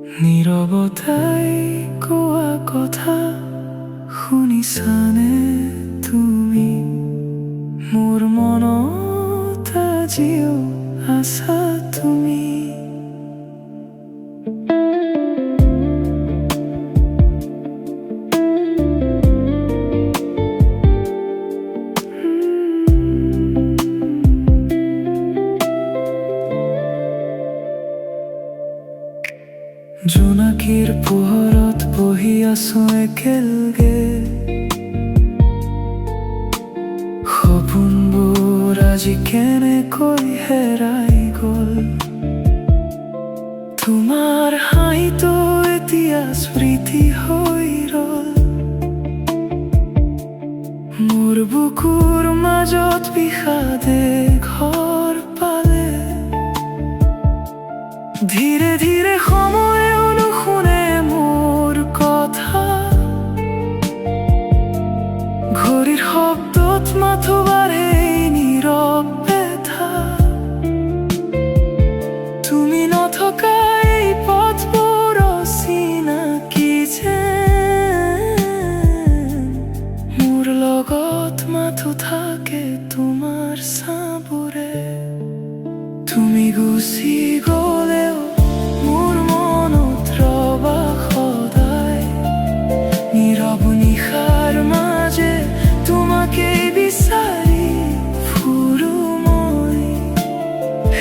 নীরবতাই কোৱা কথা শুনিছানে তুমি? মোৰ মনত আজিও আছা তুমি। জোনাকীৰ পোহৰত বহি আছো একেলগে, সপোনবোৰ আজি কেনেকৈ হেৰাই গ'ল। তোমাৰ হাঁহিটো এতিয়া স্মৃতি হৈ ৰ'ল। মোৰ বুকুৰ মাজত বিষাদে ঘৰ পালে। ধীৰে ধীৰে সময় নুশুনে মোৰ কথা, ঘড়ীৰ শব্দত মাথো বাঢ়ে নীৰৱ ব্যথা। তুমি নথকা এই পথবোৰ অচিনাকি যেন, মোৰ লগত মাথো থাকে তোমাৰ ছাঁবোৰে। তুমি গুচি গ'লেও মোৰ মনত ৰবা সদায়, নীৰৱ নিশাৰ মাজে তোমাকেই বিচাৰি ফুৰো মই।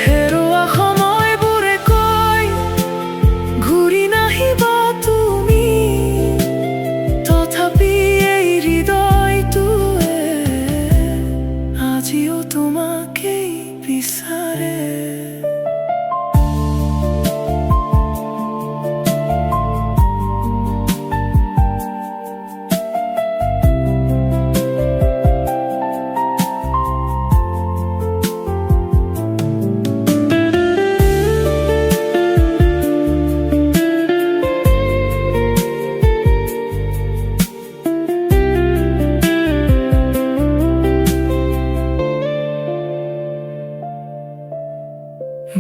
হেৰুৱা সময়বোৰে কয় ঘূৰি নাহিবা তুমি, তথাপি এই হৃদয়টোৱে আজিও তোমাকেই বিচাৰে।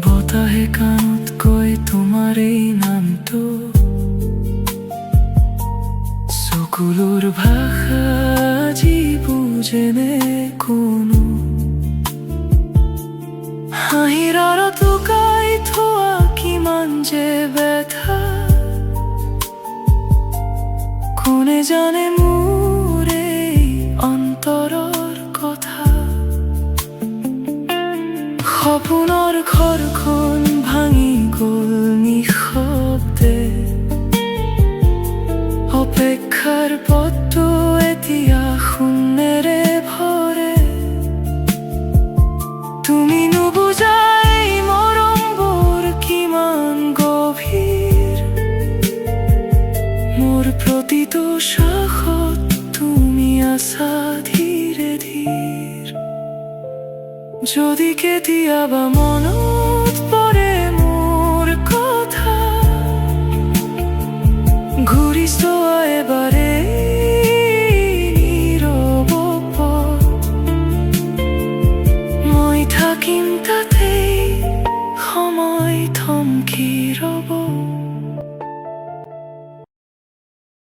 বতাহে কাণত কয় তোমাৰ এই নামটো, চকুলোৰ ভাষা আজি বুজেনে কোনো? হাঁহিৰ আঁৰত লুকাই থোৱা কিমান যে ব্যথা, কোনে জানে মোৰ এই অন্তৰৰ কথা। সপোনৰ ঘৰখন ভাঙি গ'ল নিঃশব্দে, অপেক্ষাৰ পথটো এতিয়া শূন্যেৰে ভৰে। তুমি নুবুজা এই মৰমবোৰ কিমান গভীৰ, মোৰ প্ৰতিটো শ্বাসত তুমি আছা ধীৰে ধীৰে। যদি কেতিয়াবা মনত